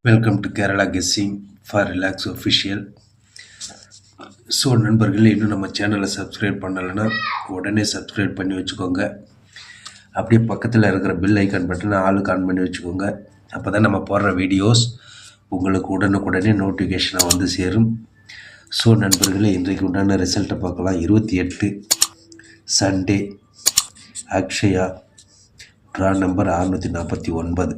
Welcome to Kerala guessing for relax official. So நண்பர்களே, இன்னும் நம்ம சேனலை சப்ஸ்கிரைப் பண்ணலைன்னா உடனே சப்ஸ்கிரைப் பண்ணி வச்சுக்கோங்க. அப்படியே பக்கத்தில் இருக்கிற பெல் ஐக்கான் பட்டனை ஆளுக்கு ஆன் பண்ணி வச்சுக்கோங்க. அப்போ தான் நம்ம போடுற வீடியோஸ் உங்களுக்கு உடனுக்குடனே நோட்டிஃபிகேஷனாக வந்து சேரும். ஸோ நண்பர்களே, இன்றைக்கு உண்டான ரிசல்ட்டை பார்க்கலாம். 28 Sunday Akshaya draw number 649.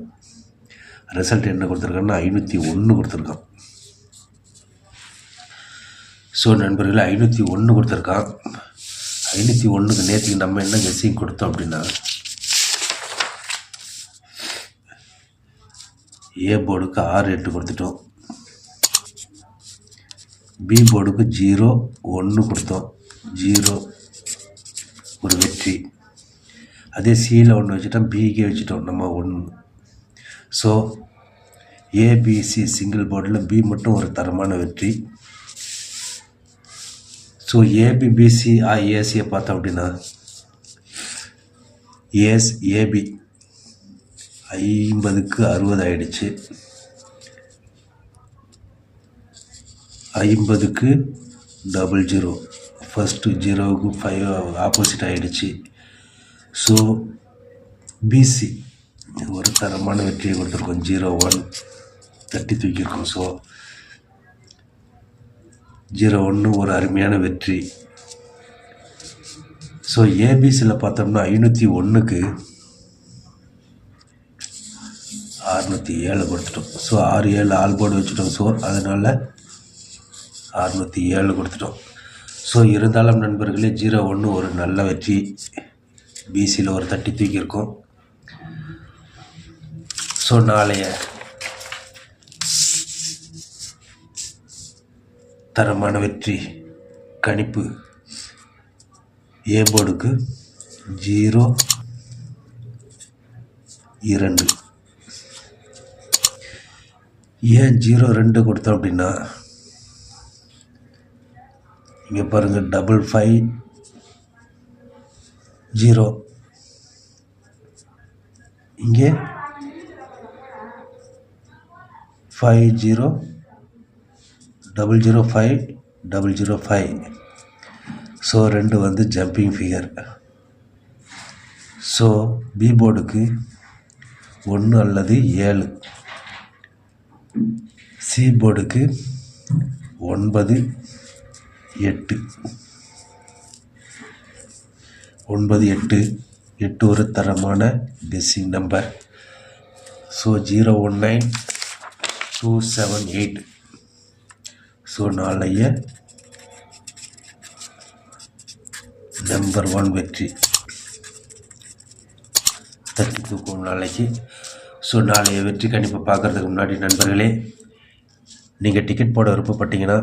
Result என்ன கொடுத்துருக்காங்கன்னா 501 கொடுத்துருக்கான். ஸோ நண்பர்களே, 501 கொடுத்துருக்கான். 501க்கு நேற்றுக்கு நம்ம என்ன கெஸ்ஸிங் கொடுத்தோம் அப்படின்னா, ஏ போர்டுக்கு 6-8 கொடுத்துட்டோம், பி போர்டுக்கு 0-1 கொடுத்தோம், 0 ஒரு வெற்றி. அதே சியில் 1 வச்சுட்டோம், பிக்கே வச்சுட்டோம் நம்ம 1. ஸோ ஏபிசி சிங்கிள் போர்டில் பி மட்டும் ஒரு தரமான வெற்றி. ஸோ ஏபிபிசி ஏசியை பார்த்தோம் அப்படின்னா ஏபி 50க்கு 60 ஆகிடுச்சு, 50க்கு 00, ஃபஸ்ட்டு 0க்கு 5 ஆப்போசிட் ஆகிடுச்சு. ஸோ பிசி ஒரு தரமான வெற்றியை கொடுத்துருக்கோம், 0-1 தட்டி தூக்கியிருக்கோம். ஸோ 0-1 ஒரு அருமையான வெற்றி. ஸோ ஏபிசியில் பார்த்தோம்னா 501க்கு 607 கொடுத்துட்டோம். ஸோ 6-7 ஆல் போர்டு வச்சுட்டோம். ஸோ அதனால் 607 கொடுத்துட்டோம். ஸோ இருந்தாலும் நண்பர்களே, 0-1 ஒரு நல்ல வெற்றி. பிசியில் ஒரு தட்டி தூக்கியிருக்கோம். ஸோ நாளைய தரமான வெற்றி கணிப்பு ஏ போர்டுக்கு 0-2. ஏன் 0-2 கொடுத்தோம் அப்படின்னா, இங்கே பாருங்கள், 550, இங்கே 50005005. ஸோ 2 வந்து ஜம்பிங் ஃபிகர். ஸோ பி போர்டுக்கு 1 அல்லது 7, சி போர்டுக்கு 9-8, 9-8 ஒரு தரமான கெஸ்ஸிங் நம்பர். ஸோ 019278. ஸோ நாளைய நம்பர் 1 வெற்றி தட்டி தூக்கும் நாளைக்கு. ஸோ நாளைய வெற்றி கணிப்பை பார்க்குறதுக்கு முன்னாடி நண்பர்களே, நீங்கள் டிக்கெட் போட விருப்பப்பட்டீங்கன்னா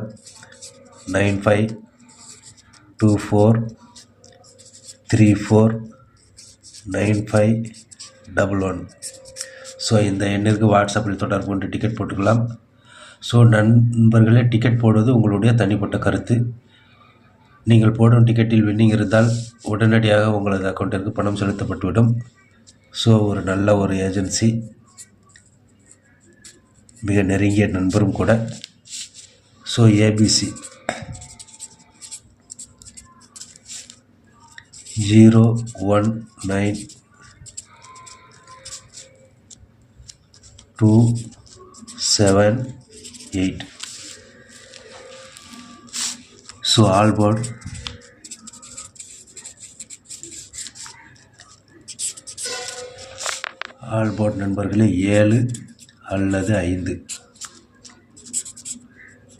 9524349511. ஸோ இந்த எண்ணிற்கு வாட்ஸ்அப்பில் தொடர்பு கொண்டு டிக்கெட் போட்டுக்கலாம். ஸோ நண்பர்களே, டிக்கெட் போடுவது உங்களுடைய தனிப்பட்ட கருத்து. நீங்கள் போடும் டிக்கெட்டில் வின்னிங் இருந்தால் உடனடியாக உங்களது அக்கௌண்ட்டிற்கு பணம் செலுத்தப்பட்டுவிடும். ஸோ ஒரு நல்ல ஒரு ஏஜென்சி, மிக நெருங்கிய நண்பரும் கூட. So ABC 019278. So all board நண்பர்களே 7 அல்லது 5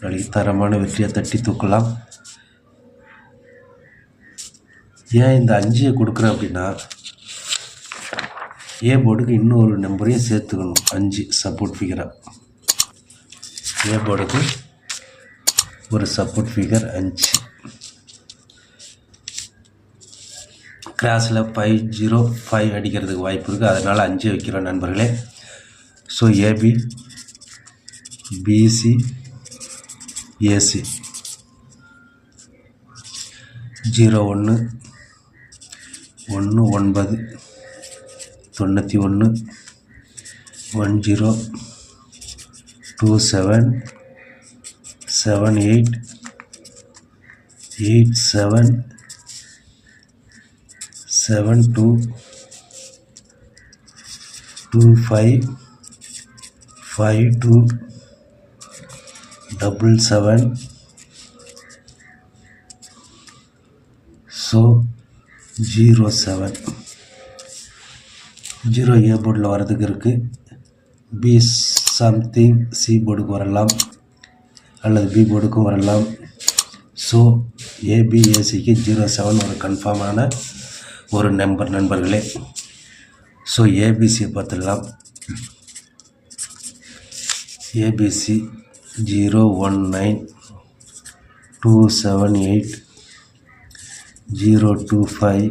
நாளைக்கு தரமான வெற்றியை தட்டி தூக்கலாம். ஏன் இந்த 5 கொடுக்குறேன் அப்படின்னா, ஏ போர்டுக்கு இன்னொரு நம்பரையும் சேர்த்துக்கணும், 5 சப்போர்ட் ஃபிகராக. ஏ போர்டுக்கு ஒரு சப்போர்ட் ஃபிகர் 5. கிராஸில் 505 அடிக்கிறதுக்கு வாய்ப்பு இருக்குது, அதனால் 5 வைக்கிறோம் நண்பர்களே. So AB BC AC 01 19 91 10 27 so 07 0 A போர்டில் வரதுக்கு இருக்குது. பி சம்திங் சி போர்டுக்கு வரலாம் அல்லது பி போர்டுக்கும் வரலாம். ஸோ ஏபிஏசிக்கு 07 ஒரு கன்ஃபார்மான ஒரு நண்பர்களே. ஸோ ஏபிசியை பார்த்துடலாம். ஏபிசி 01927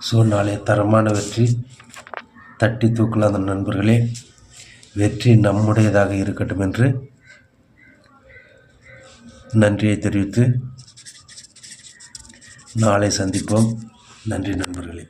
ஸோ நாளைய தரமான வெற்றி தட்டி தூக்கலாம் அந்த நண்பர்களே. வெற்றி நம்முடையதாக இருக்கட்டும் என்று நன்றியை தெரிவித்து நாளை சந்திப்போம். நன்றி நண்பர்களே.